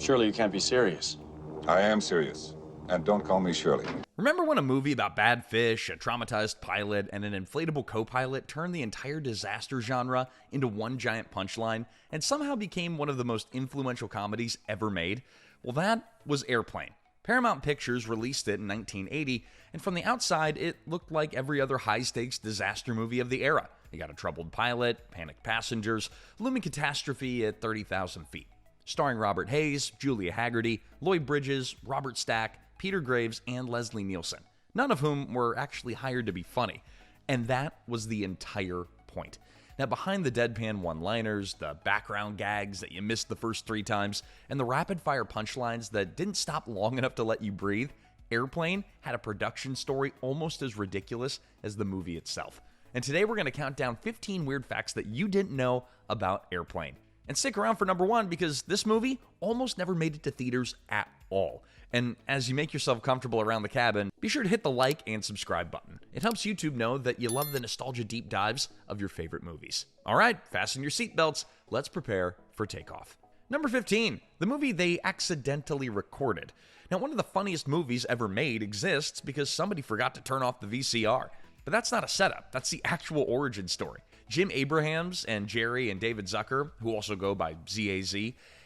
Surely you can't be serious. I am serious. And don't call me Shirley. Remember when a movie about bad fish, a traumatized pilot, and an inflatable co-pilot turned the entire disaster genre into one giant punchline and somehow became one of the most influential comedies ever made? Well, that was Airplane. Paramount Pictures released it in 1980, and from the outside, it looked like every other high-stakes disaster movie of the era. You got a troubled pilot, panicked passengers, looming catastrophe at 30,000 feet. Starring Robert Hayes, Julia Hagerty, Lloyd Bridges, Robert Stack, Peter Graves, and Leslie Nielsen, none of whom were actually hired to be funny. And that was the entire point. Now, behind the deadpan one-liners, the background gags that you missed the first 3 times, and the rapid-fire punchlines that didn't stop long enough to let you breathe, Airplane had a production story almost as ridiculous as the movie itself. And today we're going to count down 15 weird facts that you didn't know about Airplane. And stick around for number 1 because this movie almost never made it to theaters at all. And as you make yourself comfortable around the cabin, be sure to hit the like and subscribe button. It helps YouTube know that you love the nostalgia deep dives of your favorite movies. All right, fasten your seatbelts. Let's prepare for takeoff. Number 15, the movie they accidentally recorded. Now, one of the funniest movies ever made exists because somebody forgot to turn off the VCR. But that's not a setup, that's the actual origin story. Jim Abrahams and Jerry and David Zucker, who also go by ZAZ,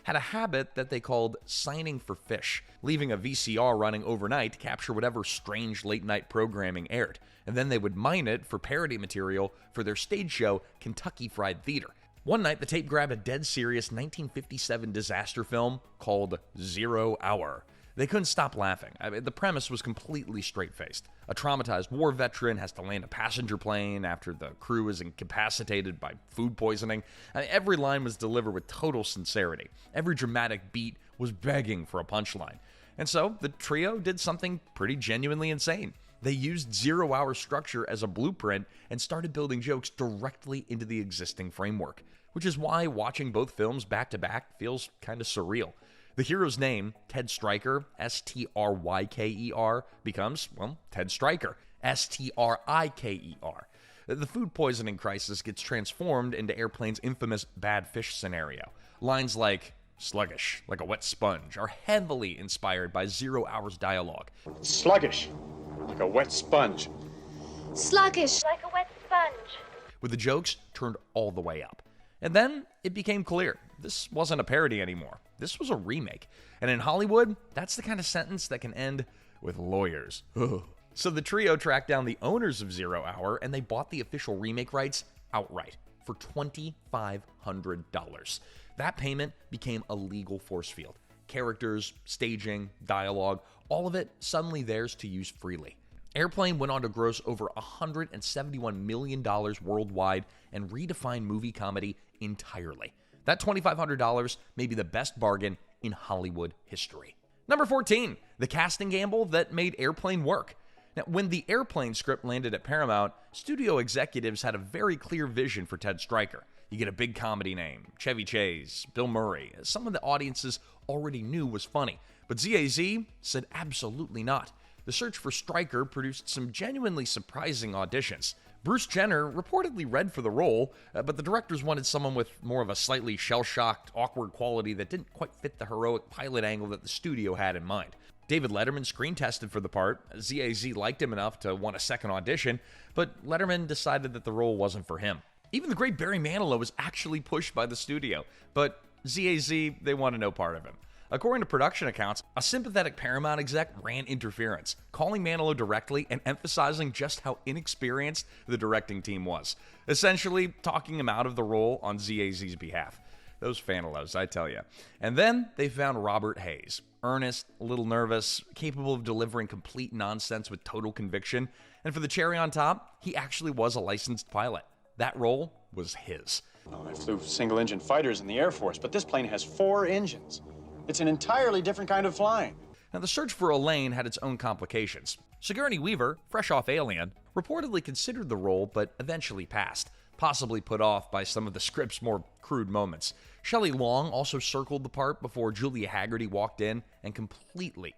had a habit that they called signing for fish, leaving a VCR running overnight to capture whatever strange late-night programming aired. And then they would mine it for parody material for their stage show, Kentucky Fried Theater. One night, the tape grabbed a dead-serious 1957 disaster film called 0 Hour. They couldn't stop laughing. The premise was completely straight-faced. A traumatized war veteran has to land a passenger plane after the crew is incapacitated by food poisoning. Every line was delivered with total sincerity. Every dramatic beat was begging for a punchline. And so, the trio did something pretty genuinely insane. They used 0 Hour structure as a blueprint and started building jokes directly into the existing framework, which is why watching both films back-to-back feels kind of surreal. The hero's name, Ted Stryker, S-T-R-Y-K-E-R, becomes, well, Ted Stryker, S-T-R-I-K-E-R. The food poisoning crisis gets transformed into Airplane's infamous bad fish scenario. Lines like, sluggish, like a wet sponge, are heavily inspired by 0 Hour's dialogue. Sluggish, like a wet sponge. Sluggish, like a wet sponge. With the jokes turned all the way up. And then it became clear, this wasn't a parody anymore. This was a remake. And in Hollywood, that's the kind of sentence that can end with lawyers. So the trio tracked down the owners of 0 Hour, and they bought the official remake rights outright for $2,500. That payment became a legal force field. Characters, staging, dialogue, all of it suddenly theirs to use freely. Airplane went on to gross over $171 million worldwide and redefine movie comedy entirely. That $2,500 may be the best bargain in Hollywood history. Number 14, the casting gamble that made Airplane work. Now, when the Airplane script landed at Paramount, studio executives had a very clear vision for Ted Stryker. You get a big comedy name, Chevy Chase, Bill Murray, someone the audiences already knew was funny. But ZAZ said absolutely not. The search for Stryker produced some genuinely surprising auditions. Bruce Jenner reportedly read for the role, but the directors wanted someone with more of a slightly shell-shocked, awkward quality that didn't quite fit the heroic pilot angle that the studio had in mind. David Letterman screen tested for the part. ZAZ liked him enough to want a second audition, but Letterman decided that the role wasn't for him. Even the great Barry Manilow was actually pushed by the studio, but ZAZ, they wanted no part of him. According to production accounts, a sympathetic Paramount exec ran interference, calling Manilow directly and emphasizing just how inexperienced the directing team was, essentially talking him out of the role on ZAZ's behalf. Those Fanilows, I tell you. And then they found Robert Hayes, earnest, a little nervous, capable of delivering complete nonsense with total conviction, and for the cherry on top, he actually was a licensed pilot. That role was his. Oh, I flew single-engine fighters in the Air Force, but this plane has 4 engines. It's an entirely different kind of flying. Now, the search for Elaine had its own complications. Sigourney Weaver, fresh off Alien, reportedly considered the role but eventually passed, possibly put off by some of the script's more crude moments. Shelley Long also circled the part before Julia Hagerty walked in and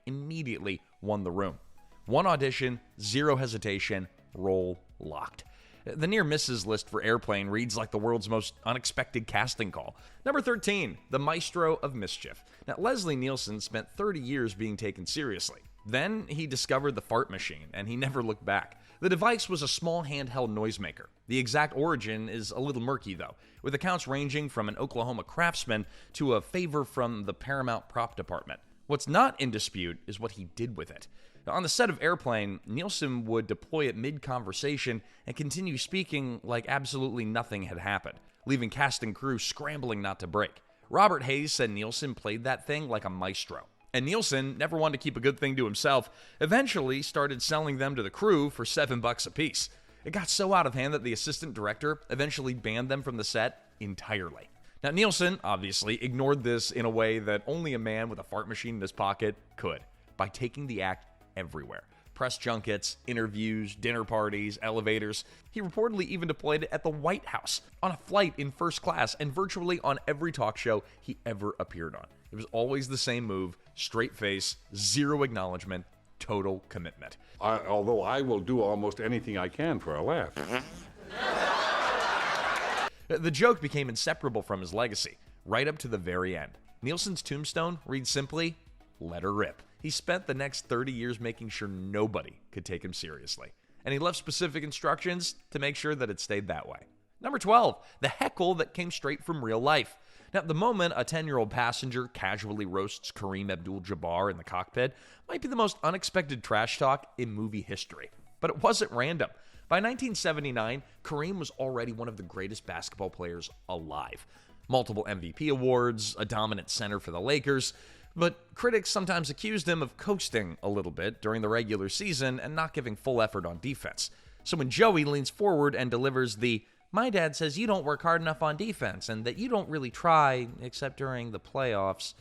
immediately won the room. One audition, 0 hesitation, role locked. The near misses list for Airplane reads like the world's most unexpected casting call. Number 13, the Maestro of Mischief. Now, Leslie Nielsen spent 30 years being taken seriously. Then he discovered the fart machine, and he never looked back. The device was a small handheld noisemaker. The exact origin is a little murky, though, with accounts ranging from an Oklahoma craftsman to a favor from the Paramount prop department. What's not in dispute is what he did with it. Now, on the set of Airplane, Nielsen would deploy it mid-conversation and continue speaking like absolutely nothing had happened, leaving cast and crew scrambling not to break. Robert Hayes said Nielsen played that thing like a maestro. And Nielsen never wanted to keep a good thing to himself, eventually started selling them to the crew for $7 a piece. It got so out of hand that the assistant director eventually banned them from the set entirely. Now, Nielsen obviously ignored this in a way that only a man with a fart machine in his pocket could, by taking the act everywhere. Press junkets, interviews, dinner parties, elevators. He reportedly even deployed it at the White House, on a flight in first class, and virtually on every talk show he ever appeared on. It was always the same move, straight face, zero acknowledgement, total commitment. Although I will do almost anything I can for a laugh. The joke became inseparable from his legacy, right up to the very end. Nielsen's tombstone reads simply, "Let her rip." He spent the next 30 years making sure nobody could take him seriously. And he left specific instructions to make sure that it stayed that way. Number 12, the heckle that came straight from real life. Now, the moment a 10-year-old passenger casually roasts Kareem Abdul-Jabbar in the cockpit might be the most unexpected trash talk in movie history. But it wasn't random. By 1979, Kareem was already one of the greatest basketball players alive. Multiple MVP awards, a dominant center for the Lakers, but critics sometimes accused him of coasting a little bit during the regular season and not giving full effort on defense. So when Joey leans forward and delivers the "My dad says you don't work hard enough on defense and that you don't really try except during the playoffs,"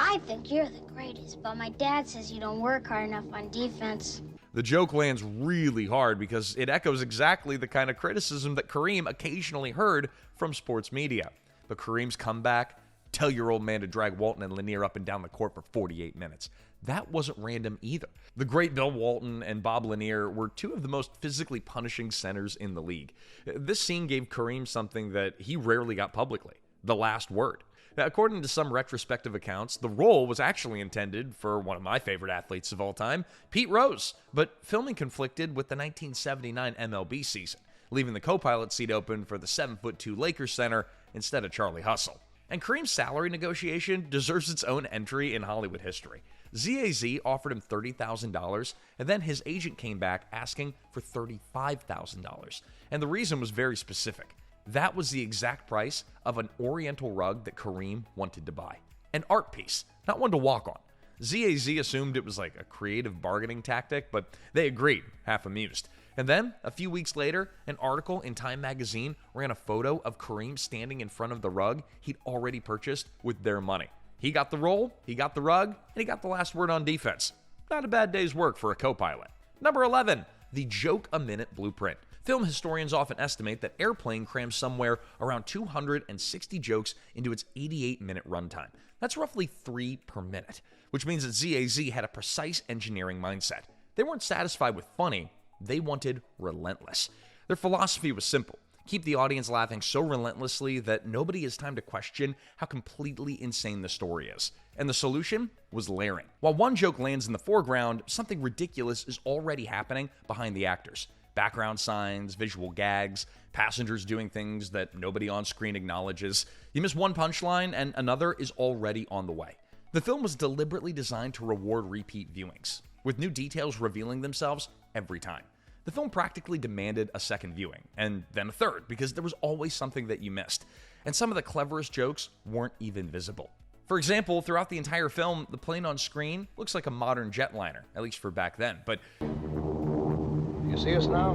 I think you're the greatest, but my dad says you don't work hard enough on defense. the joke lands really hard because it echoes exactly the kind of criticism that Kareem occasionally heard from sports media. But Kareem's comeback, tell your old man to drag Walton and Lanier up and down the court for 48 minutes. That wasn't random either. The great Bill Walton and Bob Lanier were two of the most physically punishing centers in the league. This scene gave Kareem something that he rarely got publicly, the last word. Now, according to some retrospective accounts, the role was actually intended for one of my favorite athletes of all time, Pete Rose, but filming conflicted with the 1979 MLB season, leaving the co-pilot seat open for the 7'2" Lakers center instead of Charlie Hustle. And Kareem's salary negotiation deserves its own entry in Hollywood history. ZAZ offered him $30,000, and then his agent came back asking for $35,000. And the reason was very specific. That was the exact price of an oriental rug that Kareem wanted to buy. An art piece, not one to walk on. ZAZ assumed it was like a creative bargaining tactic, but they agreed, half amused. And then, a few weeks later, an article in Time magazine ran a photo of Kareem standing in front of the rug he'd already purchased with their money. He got the role, he got the rug, and he got the last word on defense. Not a bad day's work for a co-pilot. Number 11, the joke-a-minute blueprint. Film historians often estimate that Airplane crams somewhere around 260 jokes into its 88-minute runtime. That's roughly 3 per minute, which means that ZAZ had a precise engineering mindset. They weren't satisfied with funny, they wanted relentless. Their philosophy was simple. Keep the audience laughing so relentlessly that nobody has time to question how completely insane the story is. And the solution was layering. While one joke lands in the foreground, something ridiculous is already happening behind the actors. Background signs, visual gags, passengers doing things that nobody on screen acknowledges. You miss one punchline and another is already on the way. The film was deliberately designed to reward repeat viewings, with new details revealing themselves every time. The film practically demanded a second viewing, and then a third, because there was always something that you missed. And some of the cleverest jokes weren't even visible. For example, throughout the entire film, the plane on screen looks like a modern jetliner, at least for back then, but You see us now?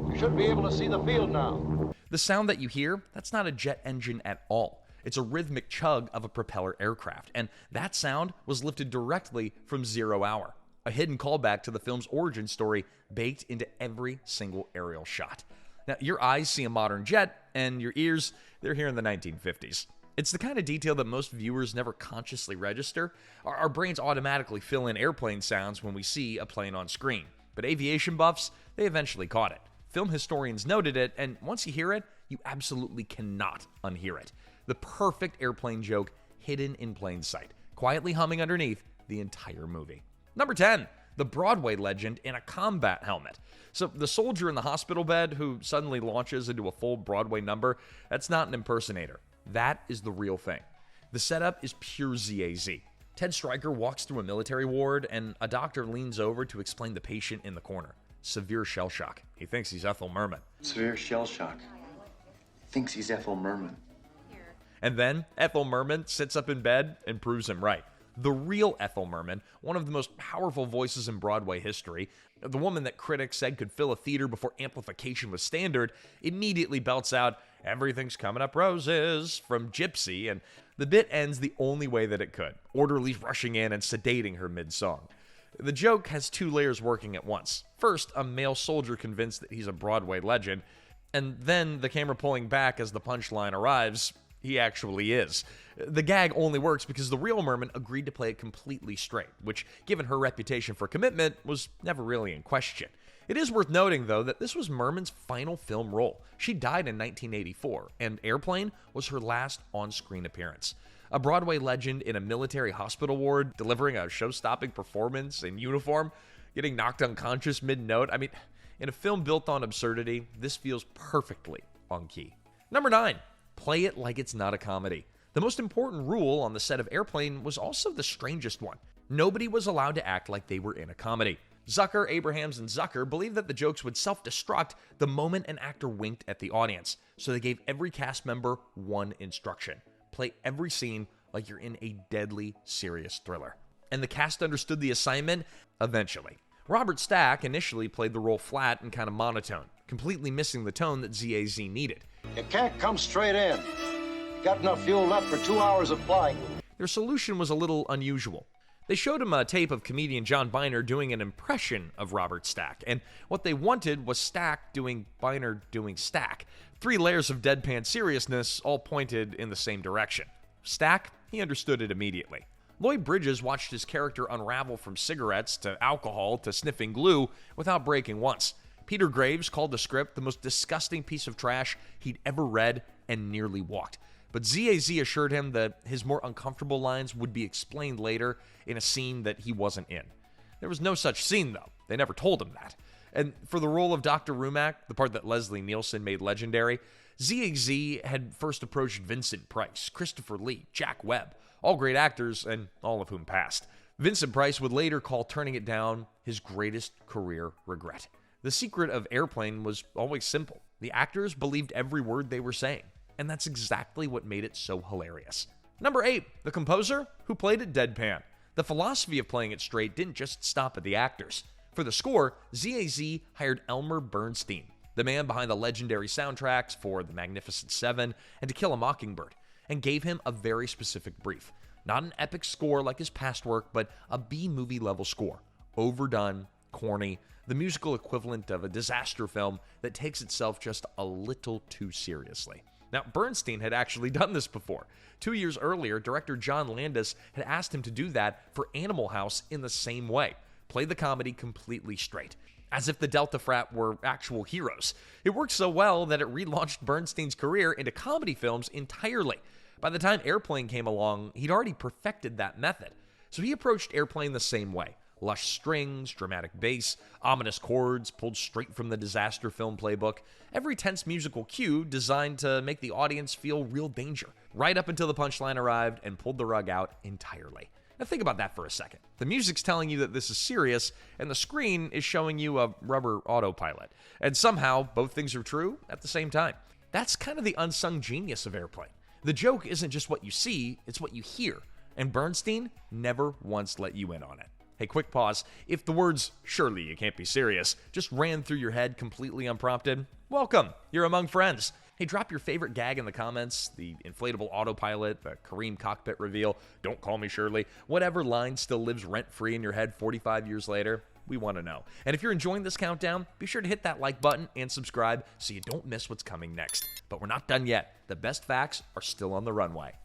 You should be able to see the field now. the sound that you hear, that's not a jet engine at all. It's a rhythmic chug of a propeller aircraft, and that sound was lifted directly from 0 Hour, a hidden callback to the film's origin story baked into every single aerial shot. Now, your eyes see a modern jet, and your ears, they're here in the 1950s. It's the kind of detail that most viewers never consciously register. Our brains automatically fill in airplane sounds when we see a plane on screen. But aviation buffs, they eventually caught it. Film historians noted it, and once you hear it, you absolutely cannot unhear it. The perfect airplane joke hidden in plain sight, quietly humming underneath the entire movie. Number 10, the Broadway legend in a combat helmet. So the soldier in the hospital bed who suddenly launches into a full Broadway number, that's not an impersonator. That is the real thing. The setup is pure ZAZ. Ted Stryker walks through a military ward, and a doctor leans over to explain the patient in the corner. Severe shell shock. He thinks he's Ethel Merman. Severe shell shock. Thinks he's Ethel Merman. And then Ethel Merman sits up in bed and proves him right. The real Ethel Merman, one of the most powerful voices in Broadway history, the woman that critics said could fill a theater before amplification was standard, immediately belts out, "Everything's coming up roses," from Gypsy, and the bit ends the only way that it could, orderlies rushing in and sedating her mid-song. The joke has two layers working at once. First, a male soldier convinced that he's a Broadway legend, and then the camera pulling back as the punchline arrives. He actually is. The gag only works because the real Merman agreed to play it completely straight, which, given her reputation for commitment, was never really in question. It is worth noting, though, that this was Merman's final film role. She died in 1984, and Airplane was her last on-screen appearance. A Broadway legend in a military hospital ward, delivering a show-stopping performance in uniform, getting knocked unconscious mid-note. I mean, in a film built on absurdity, this feels perfectly on key. Number 9. Play it like it's not a comedy. The most important rule on the set of Airplane was also the strangest one. Nobody was allowed to act like they were in a comedy. Zucker, Abrahams, and Zucker believed that the jokes would self-destruct the moment an actor winked at the audience, so they gave every cast member one instruction: play every scene like you're in a deadly serious thriller. And the cast understood the assignment eventually. Robert Stack initially played the role flat and kind of monotone, completely missing the tone that ZAZ needed. You can't come straight in. You got enough fuel left for 2 hours of flying. Their solution was a little unusual. They showed him a tape of comedian John Byner doing an impression of Robert Stack, and what they wanted was Stack doing Byner doing Stack. 3 layers of deadpan seriousness, all pointed in the same direction. Stack, he understood it immediately. Lloyd Bridges watched his character unravel from cigarettes to alcohol to sniffing glue without breaking once. Peter Graves called the script the most disgusting piece of trash he'd ever read and nearly walked. But ZAZ assured him that his more uncomfortable lines would be explained later in a scene that he wasn't in. There was no such scene, though. They never told him that. And for the role of Dr. Rumack, the part that Leslie Nielsen made legendary, ZAZ had first approached Vincent Price, Christopher Lee, Jack Webb, all great actors, and all of whom passed. Vincent Price would later call turning it down his greatest career regret. The secret of Airplane was always simple. The actors believed every word they were saying, and that's exactly what made it so hilarious. Number 8, the composer who played it deadpan. The philosophy of playing it straight didn't just stop at the actors. For the score, ZAZ hired Elmer Bernstein, the man behind the legendary soundtracks for The Magnificent Seven and To Kill a Mockingbird, and gave him a very specific brief. Not an epic score like his past work, but a B-movie level score. Overdone, corny, the musical equivalent of a disaster film that takes itself just a little too seriously. Now, Bernstein had actually done this before. 2 years earlier, director John Landis had asked him to do that for Animal House in the same way. Play the comedy completely straight, as if the Delta Frat were actual heroes. It worked so well that it relaunched Bernstein's career into comedy films entirely. By the time Airplane came along, he'd already perfected that method. So he approached Airplane the same way. Lush strings, dramatic bass, ominous chords pulled straight from the disaster film playbook. Every tense musical cue designed to make the audience feel real danger, right up until the punchline arrived and pulled the rug out entirely. Now think about that for a second. The music's telling you that this is serious, and the screen is showing you a rubber autopilot. And somehow, both things are true at the same time. That's kind of the unsung genius of Airplane. The joke isn't just what you see, it's what you hear. And Bernstein never once let you in on it. Hey, quick pause. If the words, "surely you can't be serious," just ran through your head completely unprompted, welcome. You're among friends. Hey, drop your favorite gag in the comments, the inflatable autopilot, the Kareem cockpit reveal, "don't call me Shirley," whatever line still lives rent-free in your head 45 years later. We want to know. And if you're enjoying this countdown, be sure to hit that like button and subscribe so you don't miss what's coming next. But we're not done yet. The best facts are still on the runway.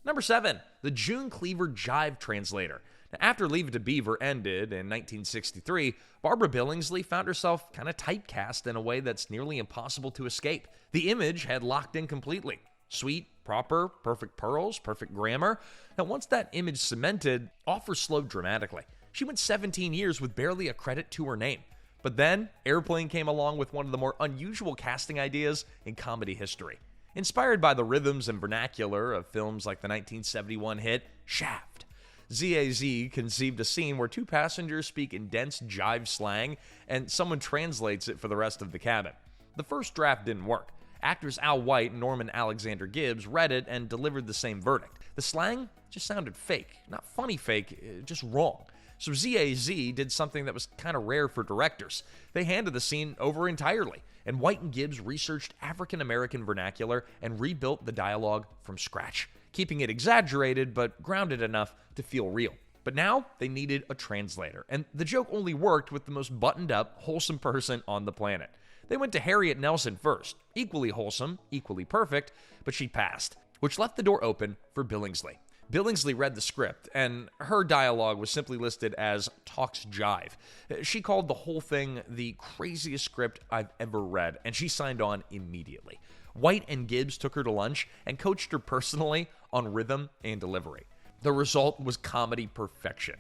Number 7, the June Cleaver Jive Translator. After Leave It to Beaver ended in 1963, Barbara Billingsley found herself kind of typecast in a way that's nearly impossible to escape. The image had locked in completely. Sweet, proper, perfect pearls, perfect grammar. Now, once that image cemented, offers slowed dramatically. She went 17 years with barely a credit to her name. But then, Airplane came along with one of the more unusual casting ideas in comedy history. Inspired by the rhythms and vernacular of films like the 1971 hit Shaft, ZAZ conceived a scene where two passengers speak in dense jive slang and someone translates it for the rest of the cabin. The first draft didn't work. Actors Al White and Norman Alexander Gibbs read it and delivered the same verdict. The slang just sounded fake. Not funny fake, just wrong. So ZAZ did something that was kind of rare for directors. They handed the scene over entirely, and White and Gibbs researched African-American vernacular and rebuilt the dialogue from scratch, keeping it exaggerated but grounded enough to feel real. But now they needed a translator, and the joke only worked with the most buttoned-up, wholesome person on the planet. They went to Harriet Nelson first, equally wholesome, equally perfect, but she passed, which left the door open for Billingsley. Billingsley read the script, and her dialogue was simply listed as talks jive. She called the whole thing the craziest script I've ever read, and she signed on immediately. White and Gibbs took her to lunch and coached her personally on rhythm and delivery. The result was comedy perfection.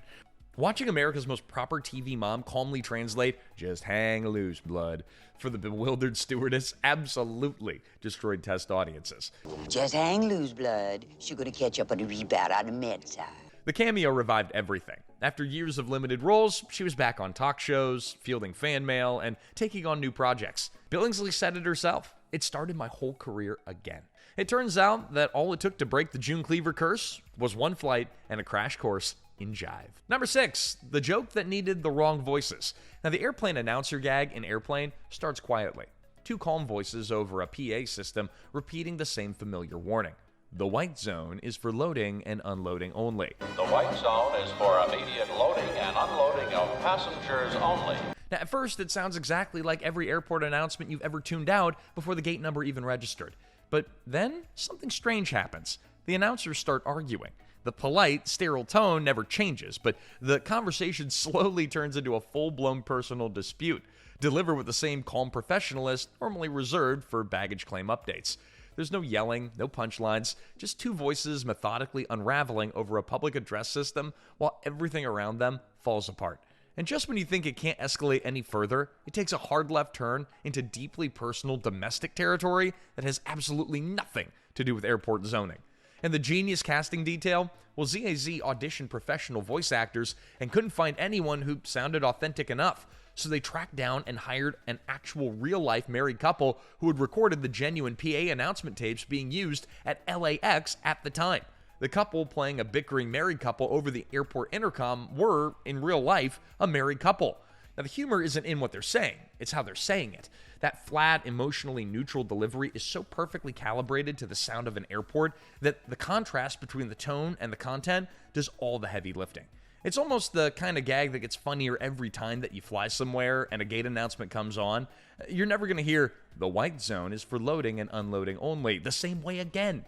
Watching America's most proper TV mom calmly translate, "Just hang loose, blood," for the bewildered stewardess absolutely destroyed test audiences. Just hang loose, blood. She's gonna catch up on the rebound on the med side. The cameo revived everything. After years of limited roles, she was back on talk shows, fielding fan mail, and taking on new projects. Billingsley said it herself. "It started my whole career again." It turns out that all it took to break the June Cleaver curse was one flight and a crash course in jive. Number 6, the joke that needed the wrong voices. Now, the airplane announcer gag in Airplane starts quietly. Two calm voices over a PA system repeating the same familiar warning. The white zone is for loading and unloading only. The white zone is for immediate loading and unloading of passengers only. Now, at first, it sounds exactly like every airport announcement you've ever tuned out before the gate number even registered. But then, something strange happens. The announcers start arguing. The polite, sterile tone never changes, but the conversation slowly turns into a full-blown personal dispute, delivered with the same calm professionalism normally reserved for baggage claim updates. There's no yelling, no punchlines, just two voices methodically unraveling over a public address system while everything around them falls apart. And just when you think it can't escalate any further, it takes a hard left turn into deeply personal domestic territory that has absolutely nothing to do with airport zoning. And the genius casting detail? Well, ZAZ auditioned professional voice actors and couldn't find anyone who sounded authentic enough. So they tracked down and hired an actual real-life married couple who had recorded the genuine PA announcement tapes being used at LAX at the time. The couple playing a bickering married couple over the airport intercom were, in real life, a married couple. Now, the humor isn't in what they're saying, it's how they're saying it. That flat, emotionally neutral delivery is so perfectly calibrated to the sound of an airport that the contrast between the tone and the content does all the heavy lifting. It's almost the kind of gag that gets funnier every time that you fly somewhere and a gate announcement comes on. You're never going to hear, "The white zone is for loading and unloading only," the same way again.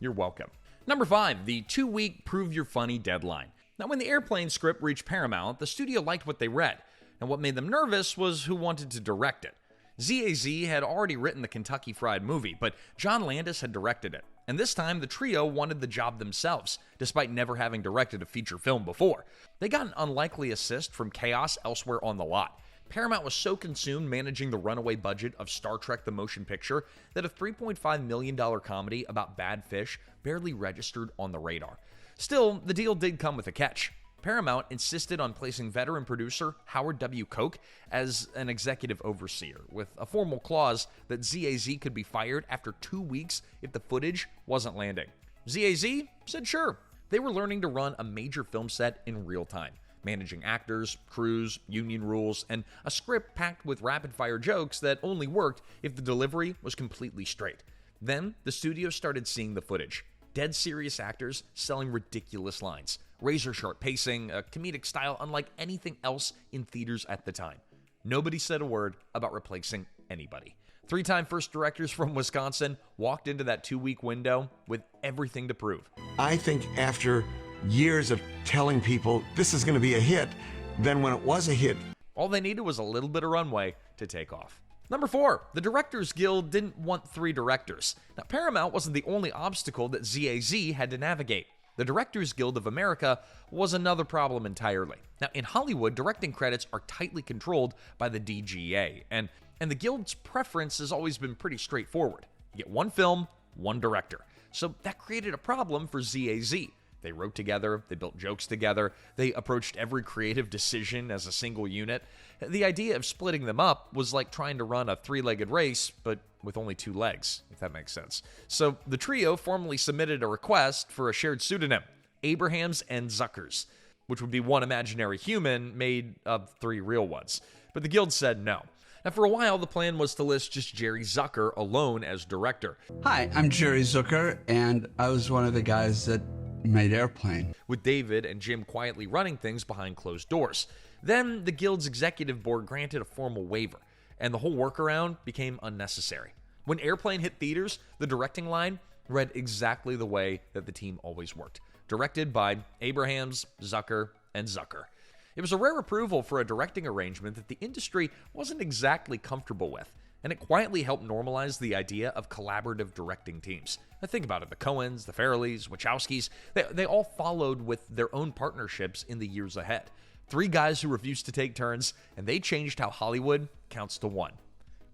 You're welcome. Number 5, the 2-week prove you're funny deadline. Now, when the airplane script reached Paramount, the studio liked what they read, and what made them nervous was who wanted to direct it. ZAZ had already written the Kentucky Fried Movie, but John Landis had directed it. And this time, the trio wanted the job themselves, despite never having directed a feature film before. They got an unlikely assist from chaos elsewhere on the lot. Paramount was so consumed managing the runaway budget of Star Trek the Motion Picture that a $3.5 million comedy about bad fish barely registered on the radar. Still, the deal did come with a catch. Paramount insisted on placing veteran producer Howard W. Koch as an executive overseer, with a formal clause that ZAZ could be fired after 2 weeks if the footage wasn't landing. ZAZ said sure. They were learning to run a major film set in real time, managing actors, crews, union rules, and a script packed with rapid-fire jokes that only worked if the delivery was completely straight. Then, the studio started seeing the footage. Dead serious actors selling ridiculous lines, razor-sharp pacing, a comedic style unlike anything else in theaters at the time. Nobody said a word about replacing anybody. 3-time first directors from Wisconsin walked into that 2-week window with everything to prove. I think after years of telling people this is going to be a hit. Then when it was a hit, all they needed was a little bit of runway to take off. Number 4, the Directors Guild didn't want 3 directors. Now, Paramount wasn't the only obstacle that ZAZ had to navigate. The Directors Guild of America was another problem entirely. Now, in Hollywood, directing credits are tightly controlled by the DGA, and the Guild's preference has always been pretty straightforward. You get one film, one director. So that created a problem for ZAZ. They wrote together, they built jokes together, they approached every creative decision as a single unit. The idea of splitting them up was like trying to run a 3-legged race, but with only 2 legs, if that makes sense. So the trio formally submitted a request for a shared pseudonym, Abrahams and Zuckers, which would be one imaginary human made of 3 real ones. But the Guild said no. Now, for a while, the plan was to list just Jerry Zucker alone as director. Hi, I'm Jerry Zucker, and I was one of the guys that made Airplane, with David and Jim quietly running things behind closed doors. Then the Guild's executive board granted a formal waiver, and the whole workaround became unnecessary. When Airplane hit theaters, the directing line read exactly the way that the team always worked. Directed by Abrahams, Zucker, and Zucker. It was a rare approval for a directing arrangement that the industry wasn't exactly comfortable with, and it quietly helped normalize the idea of collaborative directing teams. Now think about it, the Coens, the Farrellys, Wachowskis, they all followed with their own partnerships in the years ahead. 3 guys who refused to take turns, and they changed how Hollywood counts to 1.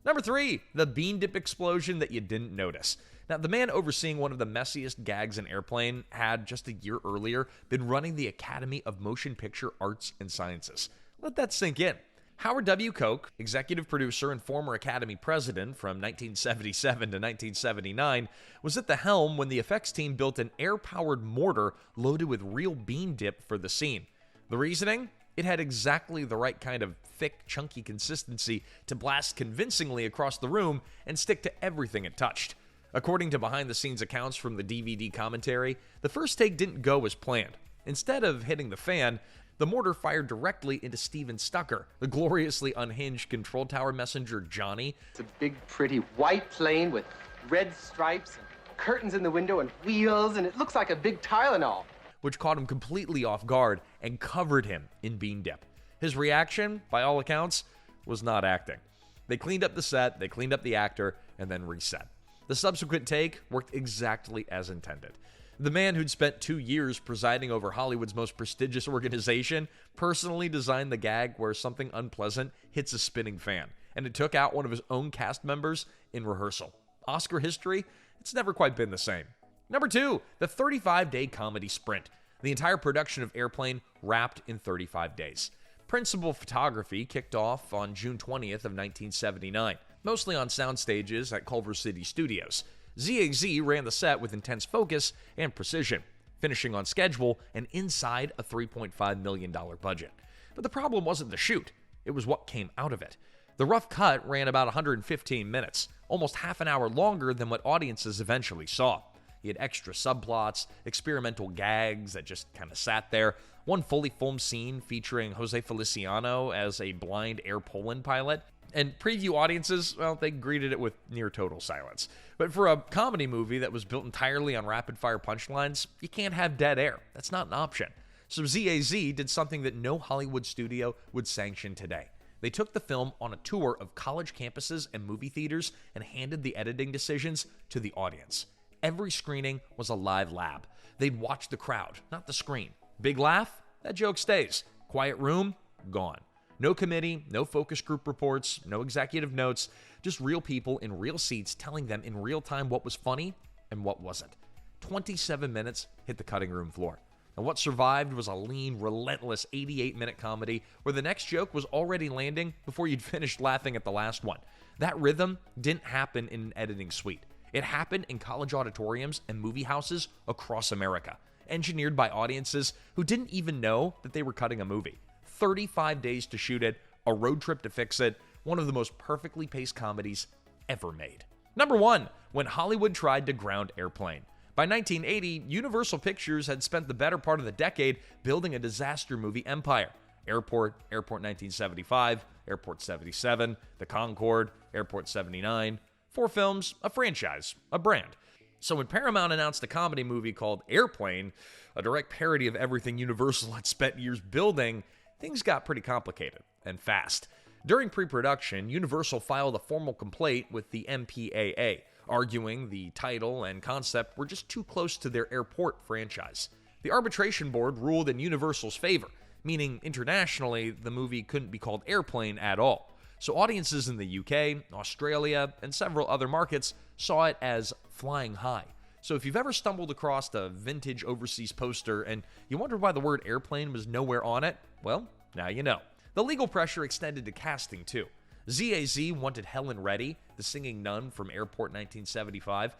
Number 3, the bean dip explosion that you didn't notice. Now, the man overseeing one of the messiest gags in Airplane had, just a year earlier, been running the Academy of Motion Picture Arts and Sciences. Let that sink in. Howard W. Koch, executive producer and former Academy president from 1977 to 1979, was at the helm when the effects team built an air-powered mortar loaded with real bean dip for the scene. The reasoning? It had exactly the right kind of thick, chunky consistency to blast convincingly across the room and stick to everything it touched. According to behind-the-scenes accounts from the DVD commentary, the first take didn't go as planned. Instead of hitting the fan, the mortar fired directly into Steven Stucker, the gloriously unhinged control tower messenger Johnny. It's a big, pretty white plane with red stripes and curtains in the window and wheels, and it looks like a big Tylenol. Which caught him completely off guard and covered him in bean dip. His reaction, by all accounts, was not acting. They cleaned up the set, they cleaned up the actor, and then reset. The subsequent take worked exactly as intended. The man who'd spent 2 years presiding over Hollywood's most prestigious organization personally designed the gag where something unpleasant hits a spinning fan, and it took out one of his own cast members in rehearsal. Oscar history, it's never quite been the same. Number 2, the 35-day comedy sprint. The entire production of Airplane wrapped in 35 days. Principal photography kicked off on June 20th of 1979, mostly on sound stages at Culver City Studios. ZAZ ran the set with intense focus and precision, finishing on schedule and inside a $3.5 million budget. But the problem wasn't the shoot, it was what came out of it. The rough cut ran about 115 minutes, almost half an hour longer than what audiences eventually saw. He had extra subplots, experimental gags that just kind of sat there, one fully filmed scene featuring Jose Feliciano as a blind Air Poland pilot, and preview audiences, well, they greeted it with near total silence. But for a comedy movie that was built entirely on rapid-fire punchlines, you can't have dead air. That's not an option. So ZAZ did something that no Hollywood studio would sanction today. They took the film on a tour of college campuses and movie theaters and handed the editing decisions to the audience. Every screening was a live lab. They'd watch the crowd, not the screen. Big laugh? That joke stays. Quiet room? Gone. No committee, no focus group reports, no executive notes, just real people in real seats telling them in real time what was funny and what wasn't. 27 minutes hit the cutting room floor. And what survived was a lean, relentless 88-minute comedy where the next joke was already landing before you'd finished laughing at the last one. That rhythm didn't happen in an editing suite. It happened in college auditoriums and movie houses across America, engineered by audiences who didn't even know that they were cutting a movie. 35 days to shoot it, a road trip to fix it, one of the most perfectly paced comedies ever made. Number 1, when Hollywood tried to ground Airplane. By 1980, Universal Pictures had spent the better part of the decade building a disaster movie empire. Airport, Airport 1975, Airport 77, The Concorde, Airport 79. 4 films, a franchise, a brand. So when Paramount announced a comedy movie called Airplane, a direct parody of everything Universal had spent years building, things got pretty complicated and fast. During pre-production, Universal filed a formal complaint with the MPAA, arguing the title and concept were just too close to their airport franchise. The arbitration board ruled in Universal's favor, meaning internationally the movie couldn't be called Airplane at all. So audiences in the UK, Australia, and several other markets saw it as Flying High. So if you've ever stumbled across a vintage overseas poster and you wondered why the word airplane was nowhere on it, well, now you know. The legal pressure extended to casting too. ZAZ wanted Helen Reddy, the singing nun from Airport 1975.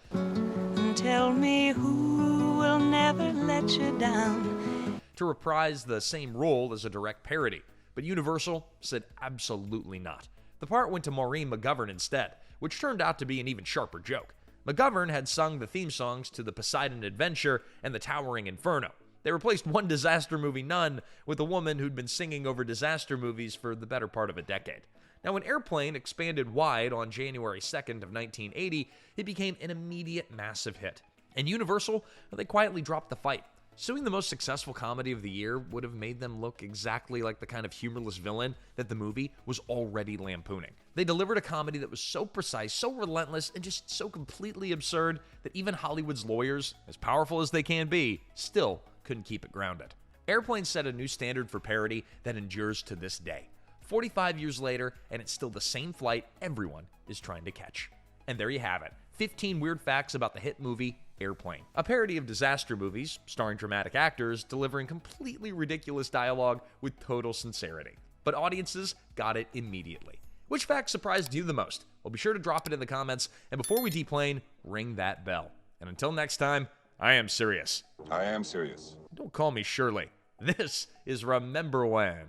Tell me who will never let you down. To reprise the same role as a direct parody, but Universal said absolutely not. The part went to Maureen McGovern instead, which turned out to be an even sharper joke. McGovern had sung the theme songs to The Poseidon Adventure and The Towering Inferno. They replaced one disaster movie nun with a woman who'd been singing over disaster movies for the better part of a decade. Now, when Airplane expanded wide on January 2nd of 1980, it became an immediate massive hit. And Universal, they quietly dropped the fight. Suing the most successful comedy of the year would have made them look exactly like the kind of humorless villain that the movie was already lampooning. They delivered a comedy that was so precise, so relentless, and just so completely absurd that even Hollywood's lawyers, as powerful as they can be, still couldn't keep it grounded. Airplane set a new standard for parody that endures to this day. 45 years later, and it's still the same flight everyone is trying to catch. And there you have it. 15 weird facts about the hit movie Airplane. A parody of disaster movies, starring dramatic actors, delivering completely ridiculous dialogue with total sincerity. But audiences got it immediately. Which fact surprised you the most? Well, be sure to drop it in the comments, and before we deplane, ring that bell. And until next time, I am serious. I am serious. Don't call me Shirley. This is Remember When.